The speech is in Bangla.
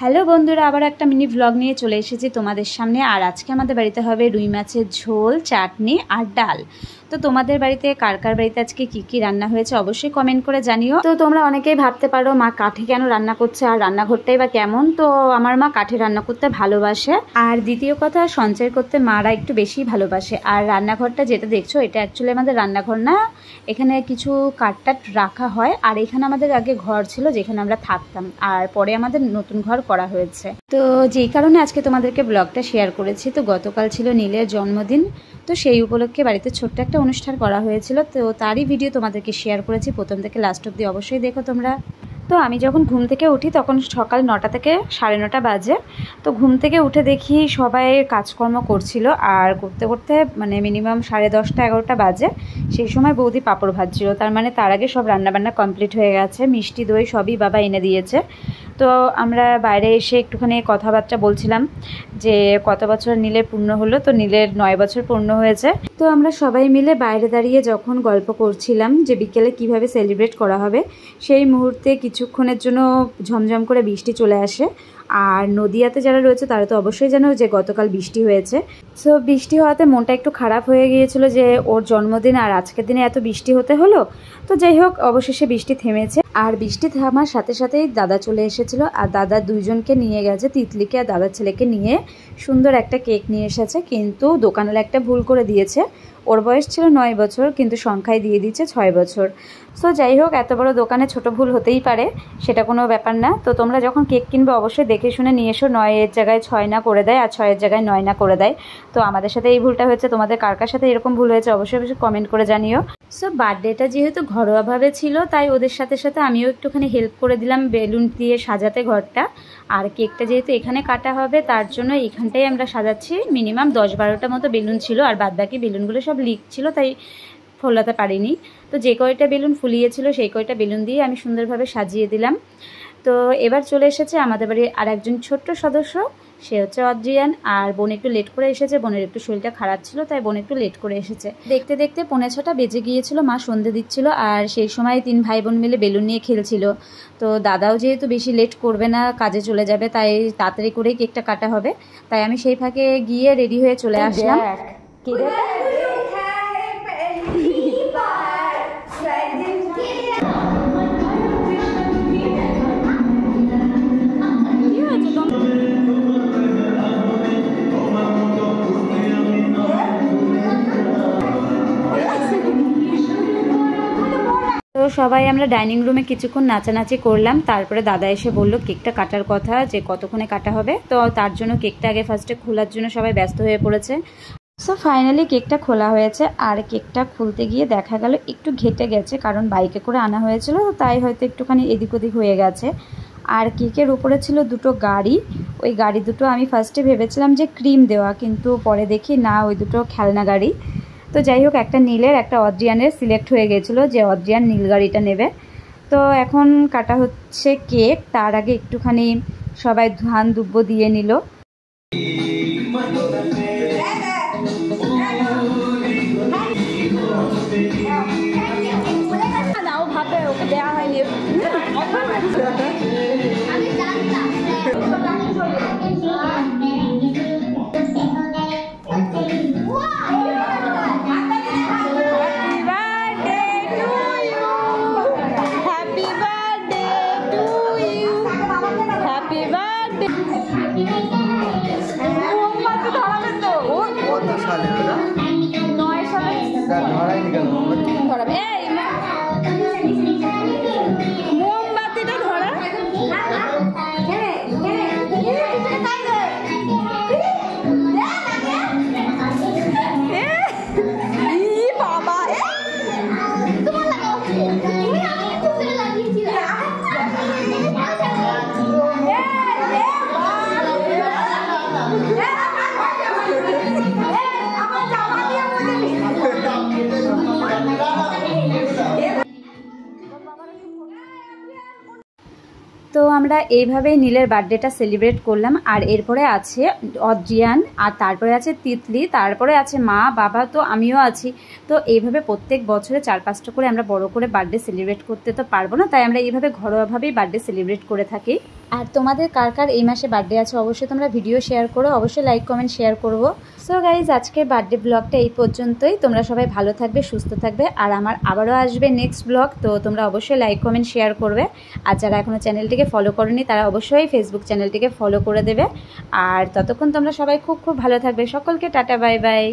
হ্যালো বন্ধুরা, আবার একটা মিনি ব্লগ নিয়ে চলে এসেছি তোমাদের সামনে। আর আজকে আমাদের বাড়িতে হবে রুই মাছের ঝোল, চাটনি আর ডাল। তো তোমাদের বাড়িতে কার কার বাড়িতে আজকে কি কি রান্না হয়েছে অবশ্যই কমেন্ট করে জানিও। তো তোমরা অনেকেই ভাবতে পারো মা কাঠে কেন রান্না করছে আর রান্নাঘরটাই বা কেমন। তো আমার মা কাঠে রান্না করতে ভালোবাসে, আর দ্বিতীয় কথা সঞ্চয় করতে মারা একটু বেশি ভালোবাসে। আর রান্নাঘরটা যেটা দেখছো এটা অ্যাকচুয়ালি আমাদের রান্নাঘর না, এখানে কিছু কাঠটাট রাখা হয়। আর এখানে আমাদের আগে ঘর ছিল যেখানে আমরা থাকতাম, আর পরে আমাদের নতুন ঘর করা হয়েছে। তো যেই কারণে আজকে তোমাদেরকে ব্লগটা শেয়ার করেছি। তো গতকাল ছিল নীলের জন্মদিন, তো সেই উপলক্ষে বাড়িতে ছোট্ট একটা অনুষ্ঠান করা হয়েছিল। তো তারই ভিডিও তোমাদেরকে শেয়ার করেছি, প্রথম থেকে লাস্ট অব্দি অবশ্যই দেখো তোমরা। তো আমি যখন ঘুম থেকে উঠি তখন সকাল 9টা থেকে 9:30 বাজে। তো ঘুম থেকে উঠে দেখি সবাই কাজকর্ম করছিল, আর করতে করতে মানে মিনিমাম 10:30 11টা বাজে। সেই সময় বৌদি পাঁপড় ভাজছিল, তার মানে তার আগে সব রান্নাবান্না কমপ্লিট হয়ে গেছে। মিষ্টি দই সবই বাবা এনে দিয়েছে। তো আমরা বাইরে এসে একটুখানি কথাবার্তা বলছিলাম যে কত বছর নীলের পূর্ণ হলো। তো নীলের 9 বছর পূর্ণ হয়েছে। তো আমরা সবাই মিলে বাইরে দাঁড়িয়ে যখন গল্প করছিলাম যে বিকেলে কিভাবে সেলিব্রেট করা হবে, সেই মুহূর্তে কিছুক্ষণের জন্য ঝমঝম করে বৃষ্টি চলে আসে। আর নদিয়াতে যারা রয়েছে তারা তো অবশ্যই জানো যে গতকাল বৃষ্টি হয়েছে। সো বৃষ্টি হওয়াতে মনটা একটু খারাপ হয়ে গিয়েছিল যে ওর জন্মদিন আর আজকের দিনে এত বৃষ্টি হতে হলো। তো যাই হোক, অবশেষে বৃষ্টি থেমেছে। আর বৃষ্টি থামার সাথে সাথেই দাদা চলে এসেছিল, আর দাদা দুইজনকে নিয়ে গেছে, তিতলিকে আর দাদার ছেলেকে নিয়ে। সুন্দর একটা কেক নিয়ে এসেছে, কিন্তু দোকানওয়ালা একটা ভুল করে দিয়েছে। ওর বয়স ছিল 9 বছর, কিন্তু সংখ্যায় দিয়ে দিচ্ছে 6 বছর। সো যাই হোক, এত বড় দোকানে ছোট ভুল হতেই পারে, সেটা কোনো ব্যাপার না। তো তোমরা যখন কেক কিনবে অবশ্যই দেখে শুনে নিয়ে এসো, 9-এর জায়গায় 6 না করে দেয়, আর 6-এর জায়গায় 9 না করে দেয়। তো আমাদের সাথে এই ভুলটা হয়েছে, তোমাদের কার কার সাথে এরকম ভুল হয়েছে অবশ্যই অবশ্যই কমেন্ট করে জানিও। সো বার্থডেটা যেহেতু ঘরোয়াভাবে ছিল, তাই ওদের সাথে সাথে আমিও একটুখানি হেল্প করে দিলাম বেলুন দিয়ে সাজাতে ঘরটা। আর কেকটা যেহেতু এখানে কাটা হবে, তার জন্য এখানটাই আমরা সাজাচ্ছি। মিনিমাম 10-12টা মতো বেলুন ছিল, আর বাদবাকি বেলুনগুলো সব লিক ছিল, তাই ফোলাতে পারিনি। তো যে কয়টা বেলুন ফুলিয়েছিল সেই কয়টা বেলুন দিয়ে আমি সুন্দরভাবে সাজিয়ে দিলাম। তো এবার চলে এসেছে আমাদের বাড়ির আর একজন ছোট্ট সদস্য, সে হচ্ছে অদ্রিয়ান। আর বোন একটু লেট করে এসেছে, বোনের একটু শরীরটা খারাপ ছিল, তাই বোন একটু লেট করে এসেছে। দেখতে দেখতে 5:45 বেজে গিয়েছিল, মা সন্ধে দিচ্ছিল। আর সেই সময় 3 ভাই বোন মিলে বেলুন নিয়ে খেলছিল। তো দাদাও যেহেতু বেশি লেট করবে না, কাজে চলে যাবে, তাই তাড়াতাড়ি করেই কেকটা কাটা হবে। তাই আমি সেই ফাঁকে গিয়ে রেডি হয়ে চলে আসলাম। তো সবাই আমরা ডাইনিং রুমে কিছুক্ষণ নাচানাচি করলাম। তারপরে দাদা এসে বলল কেকটা কাটার কথা, যে কতক্ষণে কাটা হবে। তো তার জন্য কেকটা আগে ফার্স্টে খোলার জন্য সবাই ব্যস্ত হয়ে পড়েছে। সো ফাইনালি কেকটা খোলা হয়েছে। আর কেকটা খুলতে গিয়ে দেখা গেল একটু ঘেটে গেছে, কারণ বাইকে করে আনা হয়েছিল, তাই হয়তো একটুখানি এদিক ওদিক হয়ে গেছে। আর কেকের উপরে ছিল 2টো গাড়ি। ওই গাড়ি দুটো আমি ফার্স্টে ভেবেছিলাম যে ক্রিম দেওয়া, কিন্তু পরে দেখি না, ওই দুটো খেলনা গাড়ি। তো যাই হোক, একটা নীলের একটা অদ্রিয়ানের সিলেক্ট হয়ে গেছিলো যে অদ্রিয়ান নীল গাড়িটা নেবে। তো এখন কাটা হচ্ছে কেক। তার আগে একটুখানি সবাই ধান দুব্বো দিয়ে নিল। ওকে দেওয়া হয়নি। মোমবাতিটা ধরা বাবা, তো আমরা এইভাবেই নীলের বার্থডেটা সেলিব্রেট করলাম। আর এরপরে আছে অদ্রিয়ান, আর তারপরে আছে তিতলি, তারপরে আছে মা বাবা, তো আমিও আছি। তো এইভাবে প্রত্যেক বছরে 4-5টা করে আমরা বড় করে বার্থডে সেলিব্রেট করতে তো পারবো না, তাই আমরা এইভাবে ঘরোয়াভাবেই বার্থডে সেলিব্রেট করে থাকি। আর তোমাদের কার কার এই মাসে বার্থডে আছে অবশ্যই তোমরা ভিডিও শেয়ার করো, অবশ্যই লাইক কমেন্ট শেয়ার করবো। সো গাইজ, আজকের বার্থডে ব্লগটা এই পর্যন্তই। তোমরা সবাই ভালো থাকবে, সুস্থ থাকবে, আর আমার আবারও আসবে নেক্সট ব্লগ। তো তোমরা অবশ্যই লাইক কমেন্ট শেয়ার করবে। আর যারা এখনও চ্যানেলটিকে ফলো করোনি তারা অবশ্যই ফেসবুক চ্যানেলটিকে ফলো করে দেবে। আর ততক্ষণ তোমরা সবাই খুব খুব ভালো থাকবে। সকলকে টাটা, বাই বাই।